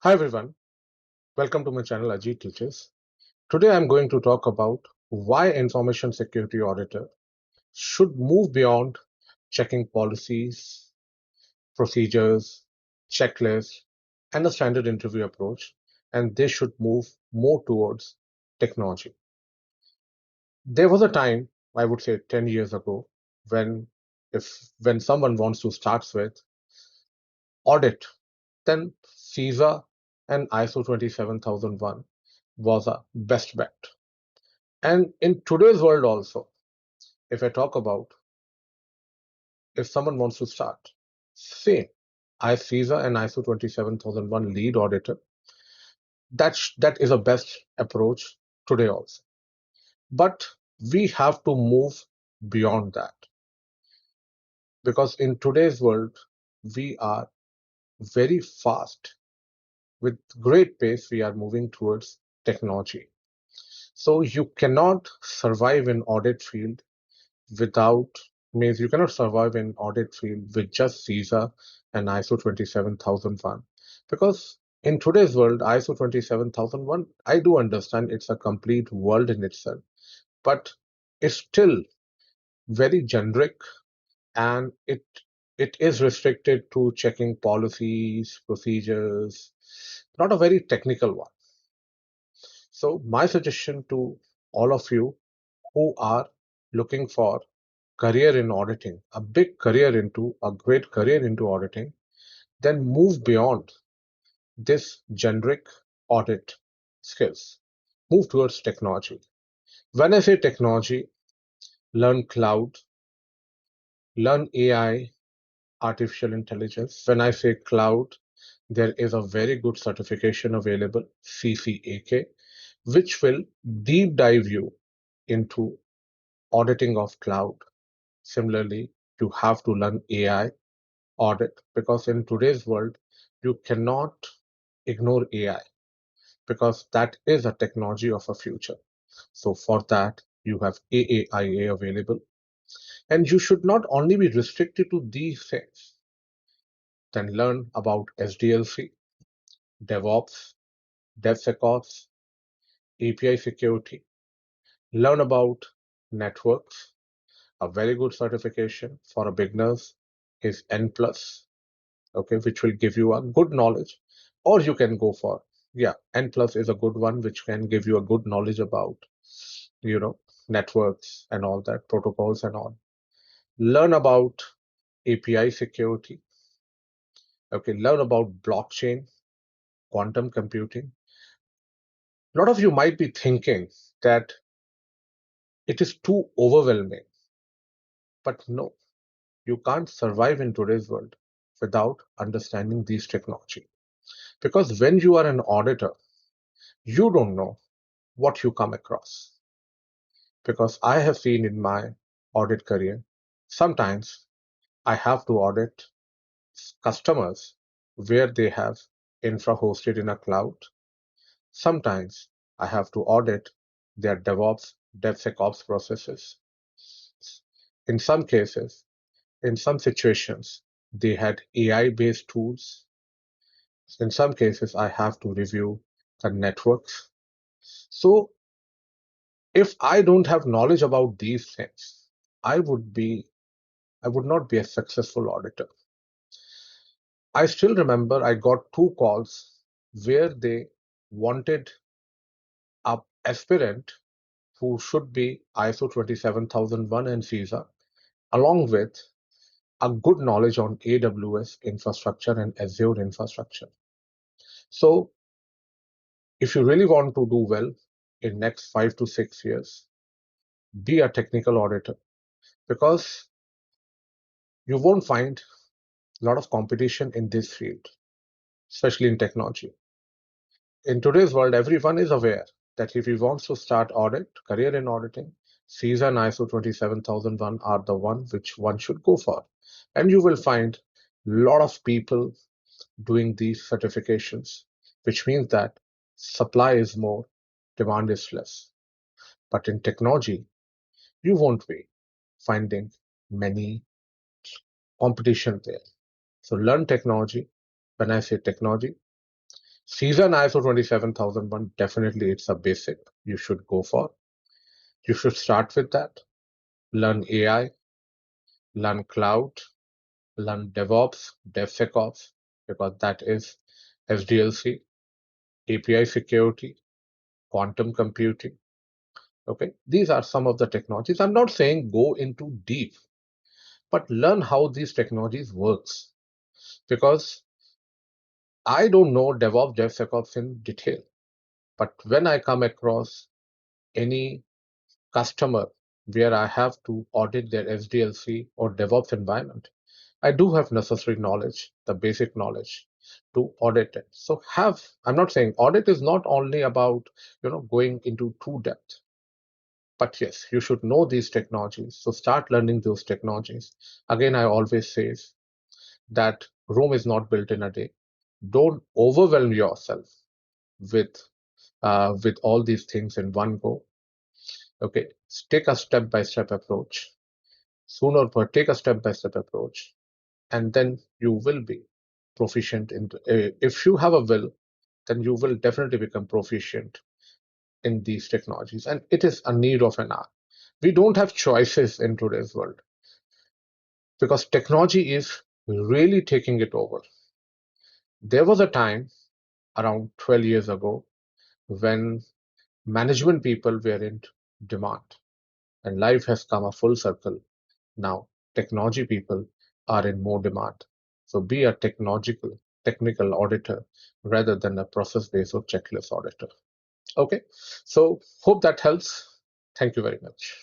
Hi everyone, welcome to my channel Ajit-teaches. Today I'm going to talk about why information security auditor should move beyond checking policies, procedures, checklists, and a standard interview approach, and they should move more towards technology. There was a time, I would say 10 years ago, when when someone wants to start with audit, then CISA and ISO 27001 was a best bet. And in today's world also, if I talk about if someone wants to start, same, CISA and ISO 27001 lead auditor, that is a best approach today also. But we have to move beyond that because in today's world, we are very fast with great pace. We are moving towards technology. So you cannot survive in audit field without means you cannot survive in audit field with just CISA and ISO 27001 because in today's world ISO 27001 I do understand it's a complete world in itself, but it's still very generic and it is restricted to checking policies, procedures, not a very technical one. So my suggestion to all of you who are looking for career in auditing, a big career into a great career into auditing, then move beyond this generic audit skills. Move towards technology. When I say technology, learn cloud, learn AI, artificial intelligence. When I say cloud, there is a very good certification available, CCAK, which will deep dive you into auditing of cloud. Similarly, you have to learn AI audit because in today's world, you cannot ignore AI because that is a technology of a future. So for that, you have AAIA available. And you should not only be restricted to these things, then learn about SDLC, DevOps, DevSecOps, API security, learn about networks. A very good certification for a beginners is N plus, okay, which will give you a good knowledge. Or you can go for, yeah, N plus is a good one, which can give you a good knowledge about, you know, networks and all that, protocols and all. Learn about API security, okay, learn about blockchain, quantum computing. A lot of you might be thinking that it is too overwhelming, but no, you can't survive in today's world without understanding these technology. Because when you are an auditor, you don't know what you come across. Because I have seen in my audit career, sometimes I have to audit customers where they have infra hosted in a cloud. Sometimes I have to audit their DevOps, DevSecOps processes. In some cases, in some situations, they had AI based tools. In some cases, I have to review the networks. So if I don't have knowledge about these things, I would be I would not be a successful auditor. I still remember I got two calls where they wanted a aspirant who should be ISO 27001 and CISA, along with a good knowledge on AWS infrastructure and Azure infrastructure. So if you really want to do well in next 5 to 6 years, be a technical auditor because you won't find a lot of competition in this field, especially in technology. In today's world, everyone is aware that if he wants to start audit, career in auditing, CISA and ISO 27001 are the one which one should go for. And you will find a lot of people doing these certifications, which means that supply is more, demand is less. But in technology, you won't be finding many competition there. So learn technology. When I say technology, Season ISO 27001, definitely it's a basic you should go for. You should start with that. Learn AI, learn cloud, learn DevOps, DevSecOps, because that is SDLC, API security, quantum computing. Okay, these are some of the technologies. I'm not saying go into deep, but learn how these technologies works, because I don't know DevOps, DevSecOps in detail. But when I come across any customer where I have to audit their SDLC or DevOps environment, I do have necessary knowledge, the basic knowledge to audit it. So I'm not saying audit is not only about, going into too depth, but yes, you should know these technologies. So start learning those technologies. Again, I always say that Rome is not built in a day. Don't overwhelm yourself with with all these things in one go. Okay, take a step-by-step approach. Sooner or take a step-by-step approach, and then you will be proficient in. If you have a will, then you will definitely become proficient in these technologies, and it is a need of an hour. We don't have choices in today's world because technology is really taking it over. There was a time around 12 years ago when management people were in demand, and life has come a full circle. Now, technology people are in more demand. So be a technical auditor rather than a process-based or checklist auditor. Okay, so hope that helps. Thank you very much.